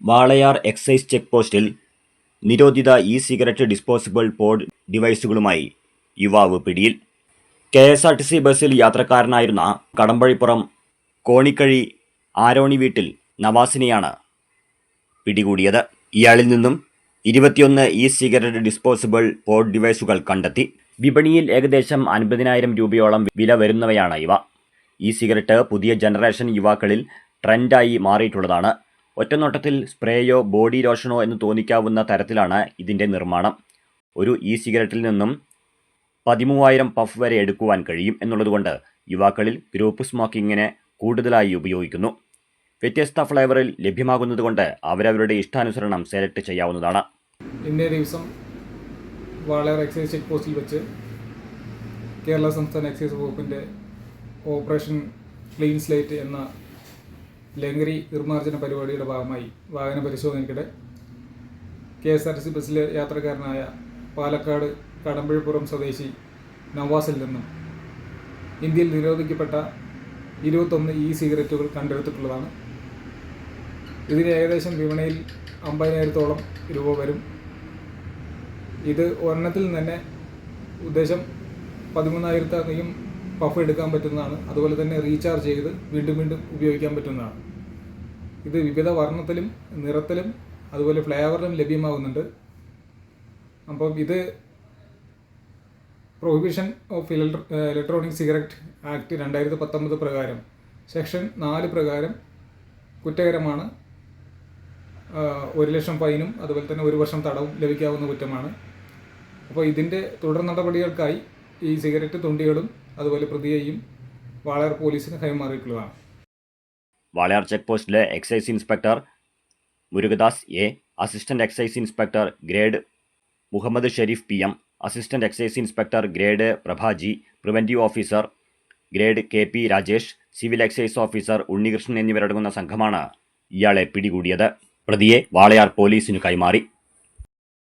Walayar excise check പോസ്റ്റിൽ നിരോധിത e-cigarette disposable pod ഡിവൈസുകളുമായി യുവാവ് പിടിയിൽ. KSRTC ബസ്സിൽ യാത്രക്കാരനായിരുന്ന കടമ്പഴിപ്പുറം കോണിക്കഴി ആരോണി വീട്ടിൽ നവാസിനെയാണ് പിടികൂടിയത്. ഇയാളിൽ നിന്നും 21 ഇ-സിഗരറ്റ് ഡിസ്പോസിബിൾ പോഡ് ഡിവൈസുകൾ കണ്ടെത്തി. വിപണിയിൽ ഏകദേശം 50,000 രൂപയോളം വില വരുന്നവയാണ് ഇവ. ഇ-സിഗരറ്റ് പുതിയ ജനറേഷൻ യുവാക്കളിൽ ട്രെൻഡായി മാറിയിട്ടുള്ളതാണ്. ഒറ്റനോട്ടത്തിൽ സ്പ്രേയോ ബോഡി ലോഷനോ എന്ന് തോന്നിക്കാവുന്ന തരത്തിലാണ് ഇതിൻ്റെ നിർമ്മാണം. ഒരു ഇ-സിഗരറ്റിൽ നിന്നും 13,000 പഫ് വരെ എടുക്കുവാൻ കഴിയും എന്നുള്ളതുകൊണ്ട് യുവാക്കളിൽ ഗ്രൂപ്പ് സ്മോക്കിങ്ങിനെ കൂടുതലായി ഉപയോഗിക്കുന്നു. വ്യത്യസ്ത ഫ്ലേവറിൽ ലഭ്യമാകുന്നതുകൊണ്ട് അവരവരുടെ ഇഷ്ടാനുസരണം സെലക്ട് ചെയ്യാവുന്നതാണ്. ഇന്നേ ദിവസം വാളയാർ എക്സൈസ് ചെക്ക് പോസ്റ്റിൽ വെച്ച് കേരള സംസ്ഥാന എക്സൈസ് വകുപ്പിൻ്റെ ഓപ്പറേഷൻ ക്ലീൻ സ്ലേറ്റ് എന്ന ലഹരി നിർമ്മാർജ്ജന പരിപാടിയുടെ ഭാഗമായി വാഹന പരിശോധനയ്ക്കിടെ KSRTC ബസ്സിലെ യാത്രക്കാരനായ പാലക്കാട് കടമ്പഴിപ്പുറം സ്വദേശി നവാസിൽ നിന്നും ഇന്ത്യയിൽ നിരോധിക്കപ്പെട്ട 21 ഇ-സിഗരറ്റുകൾ കണ്ടെടുത്തിട്ടുള്ളതാണ്. ഇതിന് ഏകദേശം വിപണിയിൽ 50,000-ഓളം രൂപ വരും. ഇത് ഒരെണ്ണത്തിൽ തന്നെ ഉദ്ദേശം 13,000-അധികം പഫ് എടുക്കാൻ പറ്റുന്നതാണ്. അതുപോലെ തന്നെ റീചാർജ് ചെയ്ത് വീണ്ടും വീണ്ടും ഉപയോഗിക്കാൻ പറ്റുന്നതാണ്. ഇത് വിവിധ വർണ്ണത്തിലും നിറത്തിലും അതുപോലെ ഫ്ലേവറിലും ലഭ്യമാകുന്നുണ്ട്. അപ്പം ഇത് prohibition of electronic cigarette act 2019 പ്രകാരം സെക്ഷൻ 4 പ്രകാരം കുറ്റകരമാണ്. 1 ലക്ഷം ഫൈനും അതുപോലെ തന്നെ 1 വർഷം തടവും ലഭിക്കാവുന്ന കുറ്റമാണ്. അപ്പോൾ ഇതിൻ്റെ തുടർ നടപടികൾക്കായി ഈ സിഗരറ്റ് തുണ്ടികളും അതുപോലെ പ്രതിയെയും വാളയാർ പോലീസിന് കൈമാറിയിട്ടുള്ളതാണ്. വാളയാർ ചെക്ക് പോസ്റ്റിലെ excise inspector Murugadas A, assistant excise inspector grade Muhammad Sherif PM, assistant excise inspector grade Prabhaji, preventive officer grade KP Rajesh, civil excise officer Unnikrishnan എന്നിവരടങ്ങുന്ന സംഘമാണ് ഇയാളെ പിടികൂടിയത്. പ്രതിയെ വാളയാർ പോലീസിനു കൈമാറി.